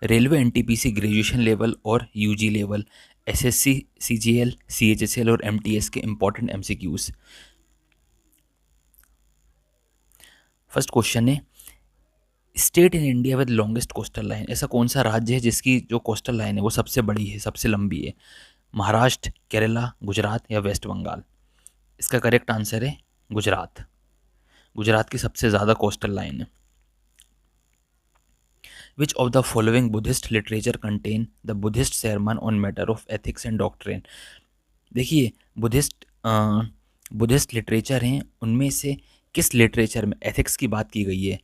Railway NTPC graduation level और UG level, SSC, CGL, CHSL और MTS के important MCQs. First question है, state in India with longest coastal line, ऐसा कौन सा राज्य है जिसकी जो कोस्टल लाइन है वो सबसे बड़ी है, सबसे लंबी है? महाराष्ट्र, केरला, गुजरात या वेस्ट बंगाल? इसका करेक्ट आंसर है गुजरात। गुजरात की सबसे ज़्यादा कोस्टल लाइन है। विच of the following Buddhist literature contain the Buddhist sermon on matter of ethics and doctrine? देखिए, बुद्धिस्ट लिटरेचर हैं, उनमें से किस लिटरेचर में एथिक्स की बात की गई है?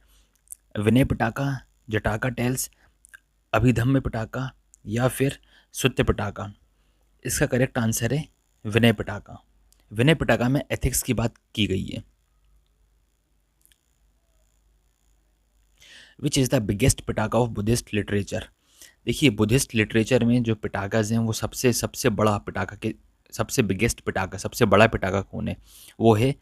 विनय पिटका, जटाका टेल्स, अभिधम्म पिटका या फिर सुत्त पिटका? इसका करेक्ट आंसर है विनय पिटका। विनय पिटका में एथिक्स की बात की गई है। Which is the biggest pitaka of Buddhist literature? देखिए, बुद्धिस्ट लिटरेचर में जो पिटाकाज हैं वो सबसे सबसे बड़ा पिटाका के सबसे बिगेस्ट पिटाका, सबसे बड़ा पिटाका कौन है? वो है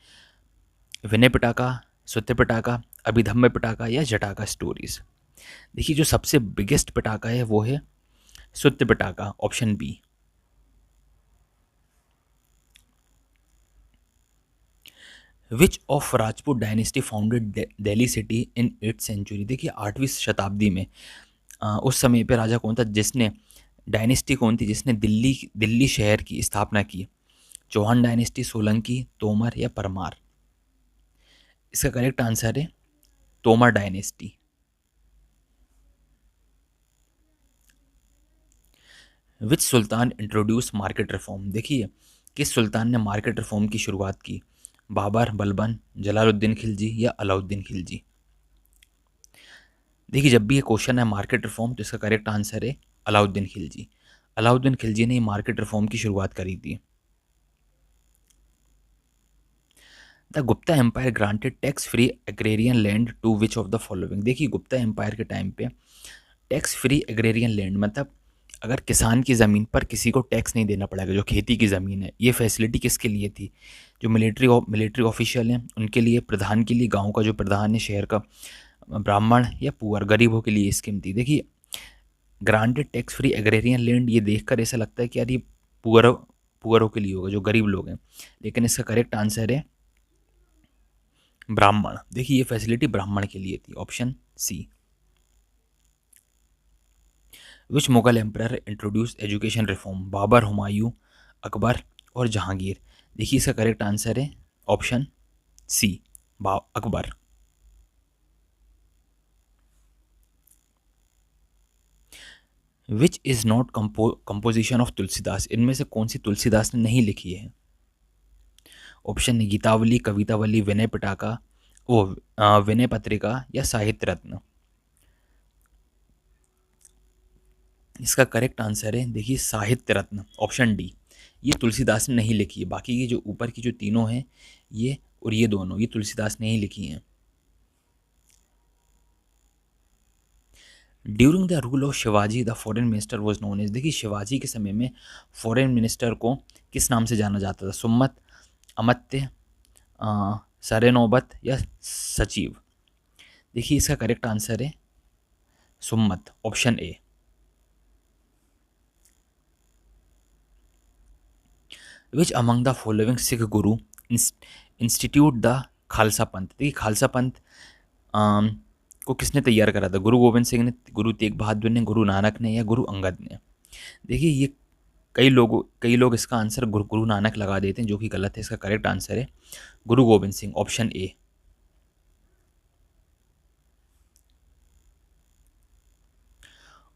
विनय पिटका, सुत्त पिटका, अभिधम्म पिटका या जटाका स्टोरीज। देखिए, जो सबसे बिगेस्ट पिटाका है वो है Sutta Pitaka, option B. Which of Rajput dynasty founded Delhi city in 8th century? देखिए, 8वीं शताब्दी में उस समय पे राजा कौन था जिसने, डायनेस्टी कौन थी जिसने दिल्ली शहर की स्थापना की? चौहान डायनेस्टी, सोलंकी, तोमर या परमार? इसका करेक्ट आंसर है तोमर डायनेस्टी। विच सुल्तान इंट्रोड्यूस मार्केट रिफॉर्म? देखिए, किस सुल्तान ने मार्केट रिफॉर्म की शुरुआत की? बाबर, बलबन, जलालुद्दीन खिलजी या अलाउद्दीन खिलजी? देखिए, जब भी ये क्वेश्चन है मार्केट रिफॉर्म तो इसका करेक्ट आंसर है अलाउद्दीन खिलजी। अलाउद्दीन खिलजी ने मार्केट रिफॉर्म की शुरुआत करी थी। The Gupta empire granted tax free agrarian land to which of the following? देखिए, गुप्ता एम्पायर के टाइम पे टैक्स फ्री एग्रेरियन लैंड मतलब अगर किसान की ज़मीन पर किसी को टैक्स नहीं देना पड़ेगा, जो खेती की ज़मीन है, ये फैसिलिटी किसके लिए थी? जो मिलिट्री ऑफिशियल हैं उनके लिए, प्रधान के लिए, गांव का जो प्रधान है, शहर का ब्राह्मण या पुअर गरीबों के लिए स्कीम थी। देखिए, granted tax free agrarian land, ये देखकर ऐसा लगता है कि यार ये पुअरों के लिए होगा, जो गरीब लोग हैं, लेकिन इसका करेक्ट आंसर है ब्राह्मण। देखिए, ये फैसिलिटी ब्राह्मण के लिए थी, option C. Which Mughal emperor introduce education reform? Babar, Humayun, Akbar और जहांगीर? देखिए, इसका करेक्ट आंसर है option C, Akbar. Which is not composition of Tulsidas? इनमें से कौन सी तुलसीदास ने नहीं लिखी है? ऑप्शन है गीतावली, कवितावली, विनय पिटका, वो विनय पत्रिका या साहित्य रत्न? इसका करेक्ट आंसर है, देखिए, साहित्य रत्न, ऑप्शन डी। ये तुलसीदास ने नहीं लिखी है। बाकी ये जो ऊपर की जो तीनों हैं, ये और ये दोनों, ये तुलसीदास ने ही लिखी हैं। During the rule of Shivaji the foreign minister was known as? देखिए, शिवाजी के समय में फॉरेन मिनिस्टर को किस नाम से जाना जाता था? सुम्मत, अमत्य, सरे नौबत या सचिव? देखिए, इसका करेक्ट आंसर है सुम्मत, option A. Which among the following Sikh guru institute the Khalsa पंथ? देखिए, खालसा पंथ को किसने तैयार करा था? गुरु गोविंद सिंह ने, गुरु तेग बहादुर ने, गुरु नानक ने या गुरु अंगद ने? देखिए, ये कई लोग इसका आंसर गुरु नानक लगा देते हैं, जो कि गलत है। इसका करेक्ट आंसर है गुरु Govind Singh, option A.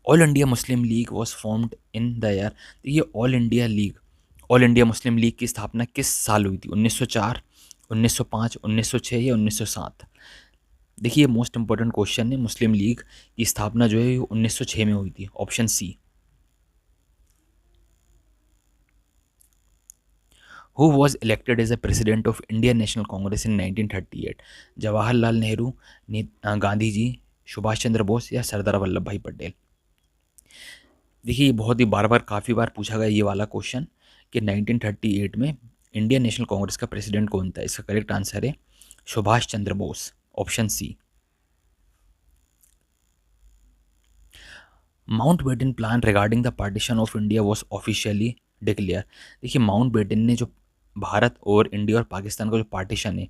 All India Muslim league was formed in the year? देखिए, ऑल इंडिया मुस्लिम लीग की स्थापना किस साल हुई थी? 1904, 1905, 1906 या 1907? देखिए, मोस्ट इंपॉर्टेंट क्वेश्चन है। मुस्लिम लीग की स्थापना जो है 1906 में हुई थी, option C. Who was elected as a president of Indian National Congress in 1938? Jawaharlal Nehru, Gandhi ji, Subhash Chandra Bose या सरदार वल्लभ भाई पटेल? देखिए, ये बहुत ही काफ़ी बार पूछा गया ये वाला क्वेश्चन कि 1938 में इंडियन नेशनल कांग्रेस का प्रेसिडेंट कौन था? इसका करेक्ट आंसर है Subhash Chandra Bose, option C. Mountbatten plan regarding the partition of India was officially declare. देखिए माउंटबेटन ने जो भारत और इंडिया और पाकिस्तान का जो पार्टीशन है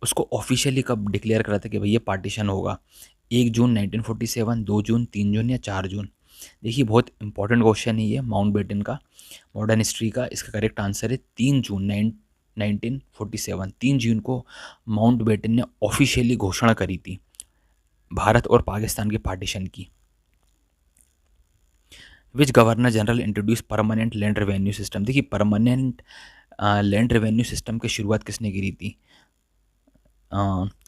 उसको ऑफिशियली कब डिक्लेयर करा था कि भाई ये पार्टीशन होगा? 1 जून 1947, 2 जून, 3 जून या 4 जून? देखिए बहुत इंपॉर्टेंट क्वेश्चन है ये माउंटबेटन का, मॉडर्न हिस्ट्री का। इसका करेक्ट आंसर है 3 जून 1947। 3 जून को माउंटबेटन ने ऑफिशियली घोषणा करी थी भारत और पाकिस्तान के पार्टीशन की। Which governor general introduce permanent land revenue system? देखिए परमानेंट लैंड रेवेन्यू सिस्टम की शुरुआत किसने करी थी?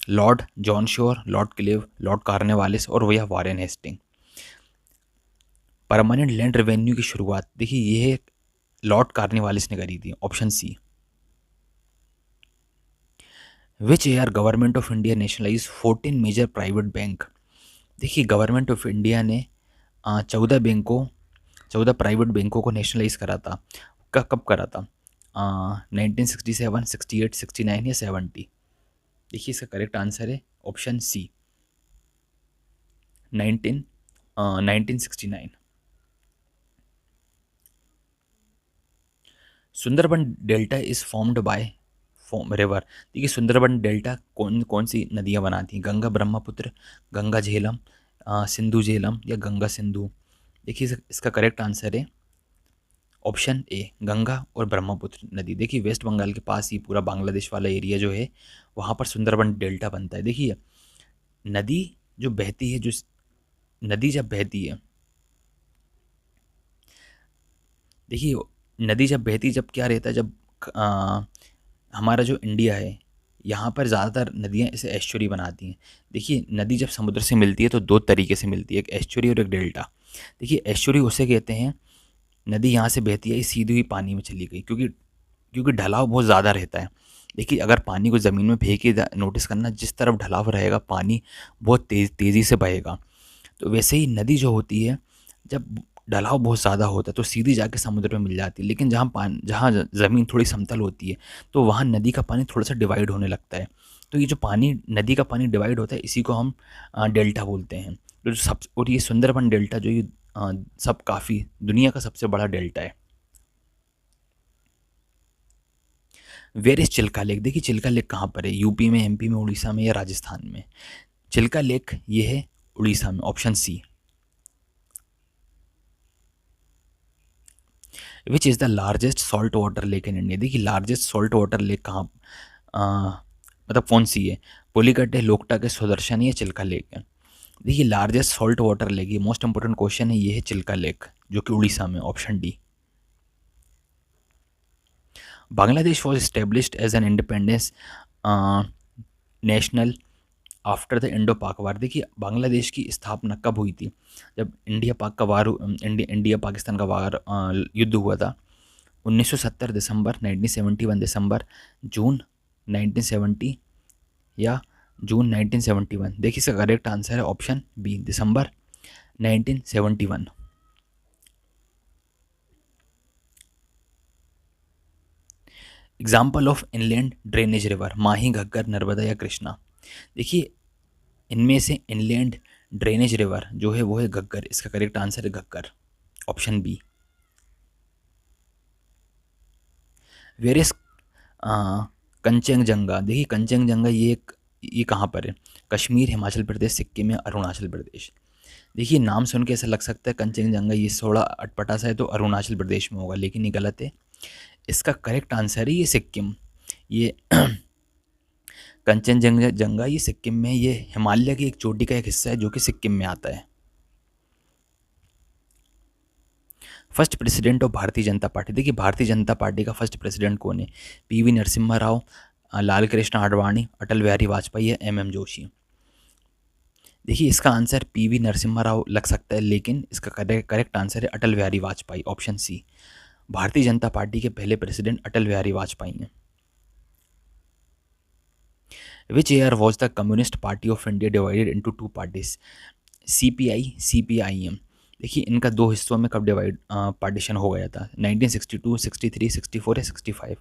Lord John Shore, lord Clive, lord Cornwallis और वह Warren Hastings. Permanent land revenue की शुरुआत देखिए ये लॉर्ड कार्नेवालिस ने करी थी, option C. Which year government of India nationalize 14 major private bank? देखिए गवर्नमेंट ऑफ इंडिया ने 14 प्राइवेट बैंकों को नेशनलाइज करा था। कब करा था? 1967, 68, 69 या 70? देखिए इसका करेक्ट आंसर है option C, 1969। Sundarban delta is formed by river. देखिए सुंदरबन डेल्टा कौन कौन सी नदियाँ बनाती हैं? गंगा ब्रह्मपुत्र, गंगा झेलम, सिंधु झेलम या गंगा सिंधु? देखिए इसका करेक्ट आंसर है ऑप्शन ए, गंगा और ब्रह्मपुत्र नदी। देखिए वेस्ट बंगाल के पास ही पूरा बांग्लादेश वाला एरिया जो है वहाँ पर सुंदरबन डेल्टा बनता है। देखिए नदी जो बहती है, जो नदी जब बहती है, देखिए नदी जब बहती, जब क्या रहता है, जब हमारा जो इंडिया है यहाँ पर ज़्यादातर नदियाँ इसे एस्चुरी बनाती हैं। देखिए नदी जब समुद्र से मिलती है तो दो तरीके से मिलती है, एक एस्चुरी और एक डेल्टा। देखिए एस्चुरी उसे कहते हैं नदी यहाँ से बहती है सीधी हुई पानी में चली गई, क्योंकि ढलाव बहुत ज़्यादा रहता है। देखिए अगर पानी को ज़मीन में फेंक के नोटिस करना, जिस तरफ ढलाव रहेगा पानी बहुत तेज़ी से बहेगा। तो वैसे ही नदी जो होती है जब ढलाव बहुत ज़्यादा होता है तो सीधी जाके समुद्र में मिल जाती है, लेकिन जहाँ ज़मीन थोड़ी समतल होती है तो वहाँ नदी का पानी थोड़ा सा डिवाइड होने लगता है। तो ये जो पानी, नदी का पानी डिवाइड होता है, इसी को हम डेल्टा बोलते हैं। तो और ये सुंदरबन डेल्टा जो ये सब काफ़ी दुनिया का सबसे बड़ा डेल्टा है। Where is Chilka lake? देखिए चिल्का लेक कहाँ पर है? यूपी में, एमपी में, उड़ीसा में या राजस्थान में? चिल्का लेक ये है उड़ीसा में, option C. Which is the largest salt water lake in India? देखिए लार्जेस्ट सॉल्ट वाटर लेक कहाँ, मतलब कौन सी है? पुलिकट है, लोकटक है, सुदर्शन या चिल्का लेक है? देखिए लार्जेस्ट सॉल्ट वाटर लेक, ये मोस्ट इंपॉर्टेंट क्वेश्चन है, ये है चिल्का लेक जो कि उड़ीसा में, option D. Bangladesh was established as an independence national after the Indo Pak war. देखिए बांग्लादेश की स्थापना कब हुई थी? जब इंडिया पाक का वार, इंडिया पाकिस्तान का वार, युद्ध हुआ था। 1970 दिसंबर, 1971 दिसंबर, जून 1970 या जून 1971? देखिए इसका करेक्ट आंसर है ऑप्शन बी, दिसंबर 1971। Example of inland drainage river, Mahi, Ghaggar, Narmada या कृष्णा? देखिए इनमें से इनलैंड ड्रेनेज रिवर जो है वो है घग्गर। इसका करेक्ट आंसर है Ghaggar, option B. Where is Kanchenjunga? देखिए कंचनजंगा ये कहाँ पर है? कश्मीर, हिमाचल प्रदेश, सिक्किम या अरुणाचल प्रदेश? देखिए नाम सुन के ऐसा लग सकता है कंचनजंगा ये थोड़ा अटपटा सा है तो अरुणाचल प्रदेश में होगा, लेकिन ये गलत है। इसका करेक्ट आंसर है ये सिक्किम। ये कंचनजंगा ये सिक्किम में, ये हिमालय की एक चोटी का एक हिस्सा है जो कि सिक्किम में आता है। First president of Bharatiya Janata party? देखिए भारतीय जनता पार्टी का फर्स्ट प्रेसिडेंट कौन है? पीवी नरसिम्हा राव, लाल कृष्ण आडवाणी, अटल बिहारी वाजपेयी या एमएम जोशी? देखिए इसका आंसर पीवी नरसिम्हा राव लग सकता है, लेकिन इसका करेक्ट आंसर है Atal Bihari Vajpayee, option C. Bharatiya Janata party के पहले प्रेसिडेंट अटल बिहारी वाजपेयी हैं। Which year was the communist party of India divided into two parties? CPI, CPIM? देखिए इनका दो हिस्सों में कब पार्टीशन हो गया था? 1962, 63, 64 या 65?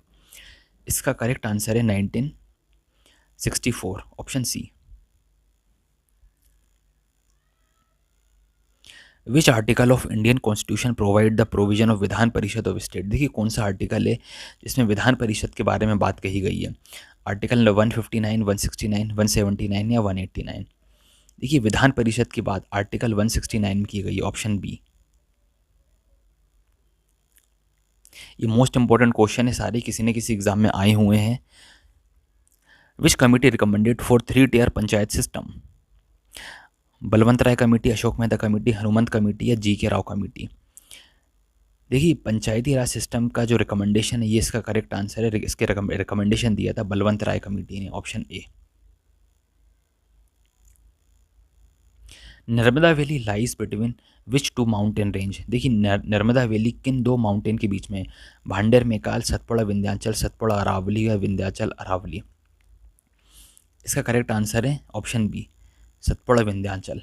इसका करेक्ट आंसर है 1964, option C. Which article of Indian constitution provide the provision of Vidhan Parishad of state. देखिए कौन सा आर्टिकल है जिसमें विधान परिषद के बारे में बात कही गई है। आर्टिकल 159, 169, 179 या 189। देखिए विधान परिषद की बात आर्टिकल 169 में की गई है, ऑप्शन बी। ये मोस्ट इंपॉर्टेंट क्वेश्चन है, सारे किसी न किसी एग्जाम में आए हुए हैं। Which committee recommended for 3 tier panchayat system. Balwant Rai committee, Ashok Mehta committee, Hanumant committee या जी के राव कमेटी। देखिए पंचायती राज सिस्टम का जो रिकमेंडेशन है ये इसका करेक्ट आंसर है। इसके रिकमेंडेशन दिया था बलवंत राय कमेटी ने, option A. Narmada valley lies between which 2 mountain range. देखिए नर्मदा वैली किन 2 माउंटेन के बीच में? भांडेर मेकाल, सतपुड़ा विंध्याचल, सतपुड़ा अरावली या विंध्याचल अरावली। इसका करेक्ट आंसर है option B, Satpura Vindhyachal.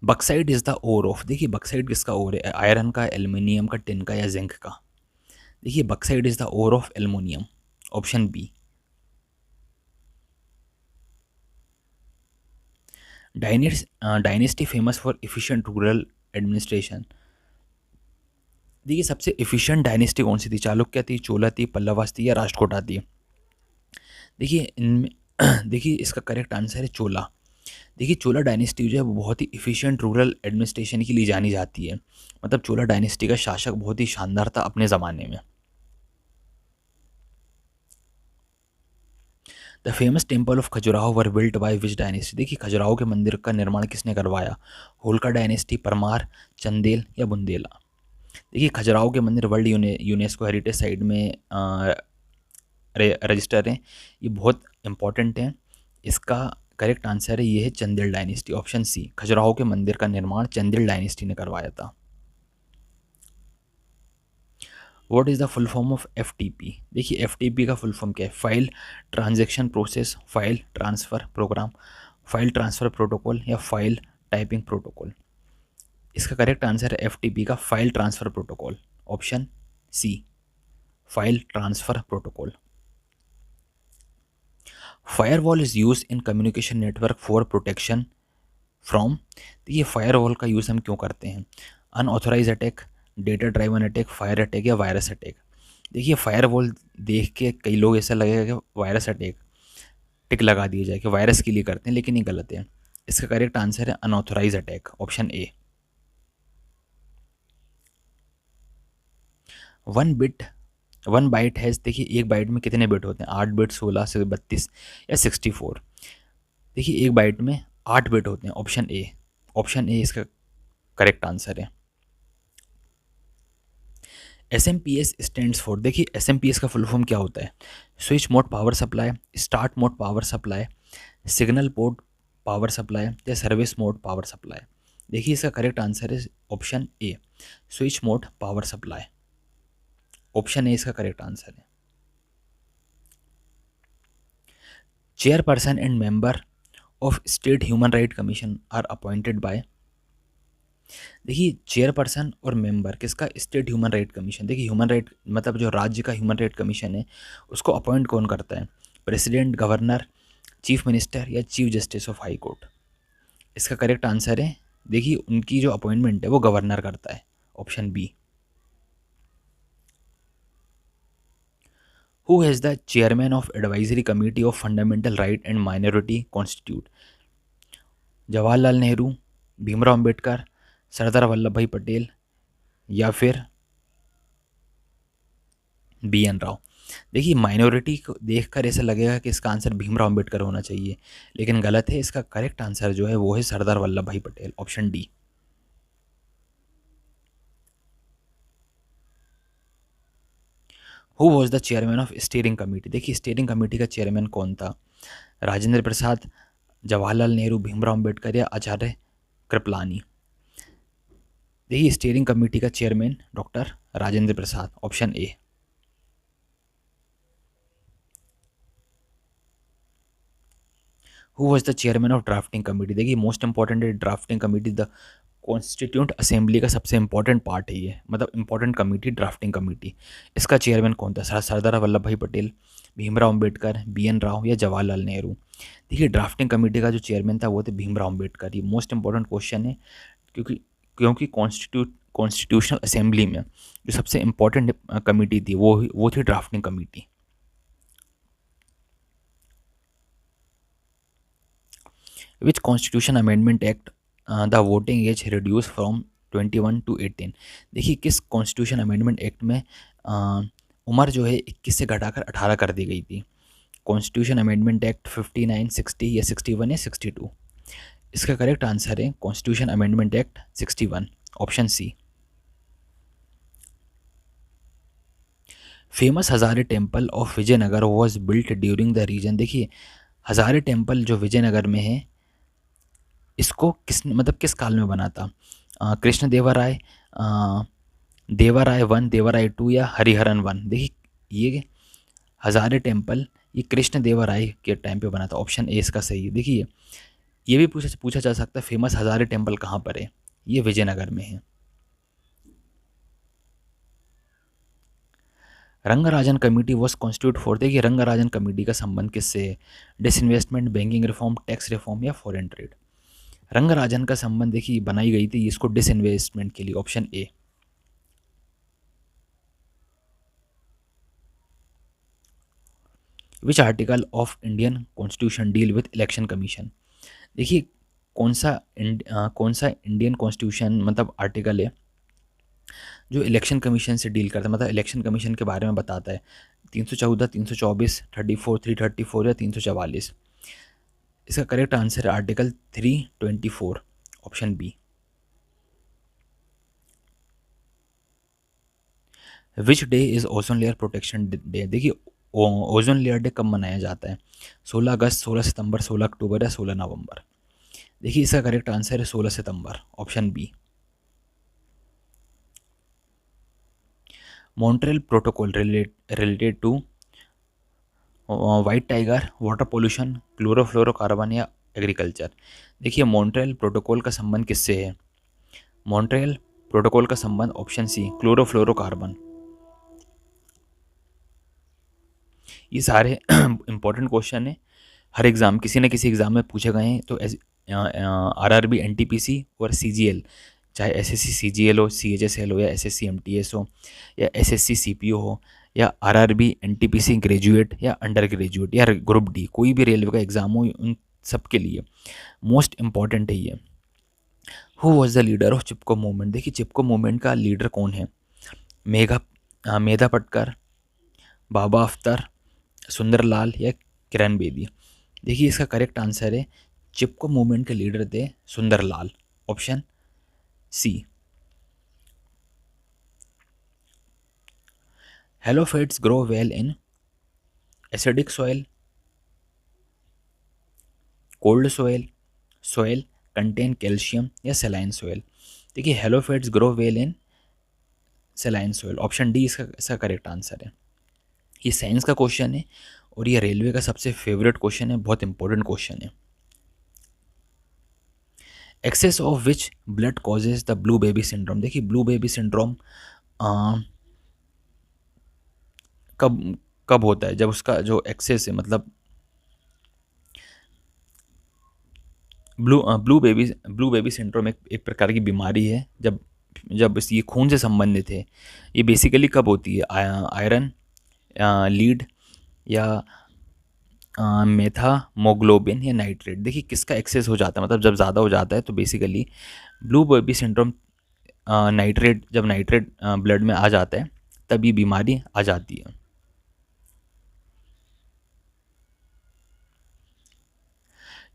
Bauxite is the ore of. देखिए बक्साइड किसका ओर है? आयरन का, एल्युमिनियम का, टिन का या जिंक का। देखिए bauxite is the ore of aluminium, option B. Dynasty famous for efficient rural administration. देखिए सबसे एफिशिएंट डायनेस्टी कौन सी थी? चालुक्य थी, चोला थी, पल्लवास थी या राष्ट्रकूटा थी। देखिए इनमें देखिए इसका करेक्ट आंसर है चोला। देखिए चोला डायनेस्टी जो है वो बहुत ही इफ़िशिएंट रूरल एडमिनिस्ट्रेशन के लिए जानी जाती है। मतलब चोला डायनेस्टी का शासक बहुत ही शानदार था अपने ज़माने में। The famous temple of Khajuraho were built by which dynasty. देखिए खजुराहो के मंदिर का निर्माण किसने करवाया? होलकर डायनेस्टी, परमार, चंदेल या बुंदेला। देखिए खजुराहो के मंदिर वर्ल्ड यूनेस्को हेरिटेज साइट में रजिस्टर हैं। ये बहुत इंपॉर्टेंट है। इसका करेक्ट आंसर है ये है Chandel dynasty, option C. Khajuraho के मंदिर का निर्माण चंदेल डायनेस्टी ने करवाया था। What is the full form of FTP. देखिए एफटीपी का फुल फॉर्म क्या है? File transaction process, file transfer program, file transfer protocol या फाइल टाइपिंग प्रोटोकॉल। इसका करेक्ट आंसर है एफटीपी का file transfer protocol, option C, file transfer protocol. Firewall is use in communication network for protection from. तो ये firewall का use हम क्यों करते हैं? Unauthorise attack, data driven attack, fire attack या वायरस अटैक। देखिए फायरवॉल देख के कई लोग ऐसा लगेगा कि वायरस अटैक टिक लगा दिया जाए कि वायरस के लिए करते हैं, लेकिन ये गलत है। इसका करेक्ट आंसर है unauthorise attack, option A. 1 byte has. देखिए एक बाइट में कितने बिट होते हैं? 8 बिट, 16 से 32 या 64। देखिए एक बाइट में 8 बिट होते हैं, ऑप्शन ए। ऑप्शन ए इसका करेक्ट आंसर है। SMPS stands for. देखिए SMPS का फुल फॉर्म क्या होता है? Switch mode power supply, start mode power supply, signal port power supply या सर्विस मोड पावर सप्लाई। देखिए इसका करेक्ट आंसर है option A, switch mode power supply. Option A इसका करेक्ट आंसर है। Chairperson and member of state human right commission are appointed by. देखिए chairperson और member किसका? State human right commission. देखिए human right मतलब जो राज्य का ह्यूमन राइट कमीशन है उसको अपॉइंट कौन करता है? प्रेसिडेंट, गवर्नर, चीफ मिनिस्टर या chief justice of high court. इसका करेक्ट आंसर है, देखिए उनकी जो अपॉइंटमेंट है वो गवर्नर करता है, option B. Who has the chairman of advisory committee of fundamental right and minority constitute. Jawaharlal Nehru, Bhimrao Ambedkar, Sardar Vallabh Bhai Patel या फिर BN राव। देखिए माइनॉरिटी को देखकर ऐसा लगेगा कि इसका आंसर भीमराव अंबेडकर होना चाहिए, लेकिन गलत है। इसका करेक्ट आंसर जो है वो है सरदार Vallabh Bhai Patel, option D. Who was the chairman of steering committee. देखिए स्टीयरिंग कमेटी का चेयरमैन कौन था? राजेंद्र प्रसाद, जवाहरलाल नेहरू, भीमराव अंबेडकर या आचार्य कृपलानी। देखिए स्टीयरिंग कमेटी का chairman doctor Rajendra Prasad, option A. Who was the chairman of drafting committee. देखिए मोस्ट इंपॉर्टेंट है drafting committee, the constituent assembly का सबसे इंपॉर्टेंट पार्ट है ये, मतलब इंपॉर्टेंट कमेटी ड्राफ्टिंग कमेटी। इसका चेयरमैन कौन था? सरदार वल्लभ भाई पटेल, भीमराव अंबेडकर, बी एन राव या जवाहरलाल नेहरू। देखिए ड्राफ्टिंग कमेटी का जो चेयरमैन था वो थे भीमराव अंबेडकर। ये मोस्ट इंपॉर्टेंट क्वेश्चन है, क्योंकि क्योंकि कॉन्स्टिट्यूशनल असेंबली में जो सबसे इम्पोर्टेंट कमेटी थी वो थी drafting committee. Which constitution amendment act the voting age reduce from 21 to 18। देखिए किस कॉन्स्टिट्यूशन अमेंडमेंट एक्ट में उम्र जो है 21 से घटाकर 18 कर दी गई थी। कॉन्स्टिट्यूशन अमेंडमेंट एक्ट 59, 60 या 61 या 62। इसका करेक्ट आंसर है constitution amendment act 61, option C. Famous Hazare temple of Vijayanagar was built during the region. देखिए हजारे टेम्पल जो विजयनगर में है इसको किस काल में बना था? कृष्ण देवराय, देवराय वन, देवराय टू या हरिहरन वन। देखिए ये हजारे टेम्पल ये कृष्ण देवराय के टाइम पे बना था, ऑप्शन ए इसका सही है। देखिए ये भी पूछा जा सकता है फेमस हजारे टेम्पल कहाँ पर है? ये विजयनगर में है। Rangarajan committee was constitute for. देखिए रंगराजन कमेटी का संबंध किससे है? Disinvestment, banking reform, tax reform या फॉरेन ट्रेड। रंगराजन का संबंध देखिए बनाई गई थी इसको डिसइन्वेस्टमेंट के लिए, option A. Which article of Indian constitution deal with election commission. देखिए कौन सा इंडियन कॉन्स्टिट्यूशन मतलब आर्टिकल है जो इलेक्शन कमीशन से डील करता है, मतलब इलेक्शन कमीशन के बारे में बताता है? 314, 324, 34, 334 या 344। इसका करेक्ट आंसर है article 324, option B. Which day is ozone layer protection day. देखिए ओजोन लेयर डे कब मनाया जाता है? 16 अगस्त, 16 सितंबर, 16 अक्टूबर या 16 नवंबर। देखिए इसका करेक्ट आंसर है 16 सितंबर, option B. Montreal protocol related to white tiger, water pollution, chlorofluorocarbon या एग्रीकल्चर। देखिए मॉन्ट्रियल प्रोटोकॉल का संबंध किससे है? मॉन्ट्रियल प्रोटोकॉल का संबंध ऑप्शन सी क्लोरोफ्लोरोकार्बन। ये सारे इंपॉर्टेंट क्वेश्चन है, हर एग्ज़ाम किसी न किसी एग्ज़ाम में पूछे गए हैं। तो आरआरबी, एनटीपीसी और सीजीएल, चाहे एसएससी सीजीएल हो, सीएचएसएल हो या एसएससी एमटीएस हो या एसएससी सीपीओ हो या आरआरबी, एनटीपीसी ग्रेजुएट या अंडर ग्रेजुएट या ग्रुप डी, कोई भी रेलवे का एग्ज़ाम हो, उन सब के लिए मोस्ट इम्पॉर्टेंट है ये। Who was the leader of Chipko movement. देखिए चिपको मूवमेंट का लीडर कौन है? मेधा पटकर, बाबा अख्तर, सुंदरलाल या किरण बेदी। देखिए इसका करेक्ट आंसर है चिपको मूवमेंट के लीडर थे Sundarlal, option C. Halophytes grow well in acidic soil, cold soil contain calcium या सेलाइन सॉइल। देखिए halophytes grow well in saline soil, option D इसका करेक्ट आंसर है। ये साइंस का क्वेश्चन है और ये रेलवे का सबसे फेवरेट क्वेश्चन है, बहुत इंपॉर्टेंट क्वेश्चन है। Excess of which blood causes the blue baby syndrome. देखिए ब्लू बेबी सिंड्रोम कब कब होता है? जब उसका जो एक्सेस है, मतलब ब्लू बेबी सिंड्रोम एक प्रकार की बीमारी है जब जब ये खून से संबंधित है। ये बेसिकली कब होती है? आयरन, लीड या मेथामोग्लोबिन या नाइट्रेट। देखिए किसका एक्सेस हो जाता है, मतलब जब ज़्यादा हो जाता है तो बेसिकली ब्लू बेबी सिंड्रोम जब नाइट्रेट ब्लड में आ जाता है तब ये बीमारी आ जाती है।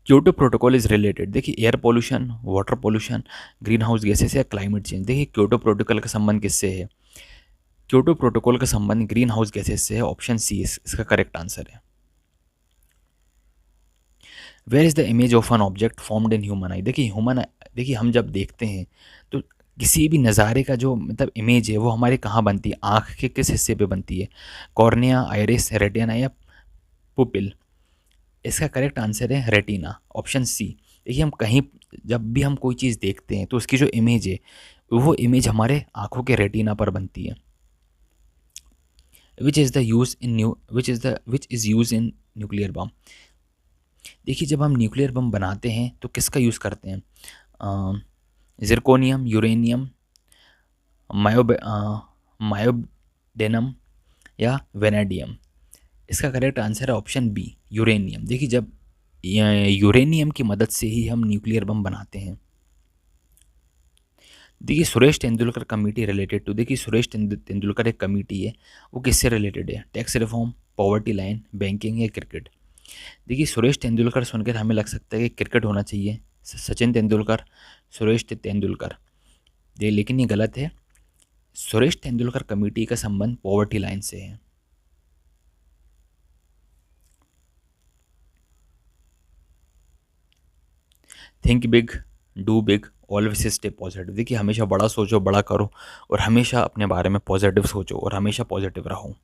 Kyoto protocol is related. देखिए air pollution, water pollution, green house gases या क्लाइमेट चेंज। देखिए क्योटो प्रोटोकॉल का संबंध किससे है? क्योटो प्रोटोकॉल का संबंध ग्रीन हाउस गैसेस से है, ऑप्शन सी इसका करेक्ट आंसर है। Where is the image of an object formed in human eye. देखिए हम जब देखते हैं तो किसी भी नज़ारे का जो मतलब इमेज है वो हमारे कहाँ बनती है? आँख के किस हिस्से पे बनती है? कॉर्निया, आइरिस, रेटिना या पुपिल। इसका करेक्ट आंसर है रेटिना, ऑप्शन सी। देखिए जब भी हम कोई चीज़ देखते हैं तो उसकी जो इमेज है वो इमेज हमारे आँखों के रेटिना पर बनती है। Which is use in nuclear bomb. देखिए जब हम न्यूक्लियर बम बनाते हैं तो किसका यूज़ करते हैं? जिरकोनियम, यूरेनियम, मायोब मायोबडेनम या वेनेडियम। इसका करेक्ट आंसर है ऑप्शन बी, यूरेनियम। देखिए जब यूरेनियम की मदद से ही हम न्यूक्लियर बम बनाते हैं। देखिए Suresh Tendulkar committee related to, देखिए सुरेश तेंदुलकर एक कमेटी है, वो किससे रिलेटेड है? Tax reform, poverty line, banking या क्रिकेट। देखिए सुरेश तेंदुलकर सुनकर हमें लग सकता है कि क्रिकेट होना चाहिए, सचिन तेंदुलकर, सुरेश तेंदुलकर। लेकिन ये गलत है। सुरेश तेंदुलकर कमेटी का संबंध पॉवर्टी लाइन से है। Think big, do big, always stay positive. देखिए हमेशा बड़ा सोचो, बड़ा करो, और हमेशा अपने बारे में पॉजिटिव सोचो और हमेशा पॉजिटिव रहो।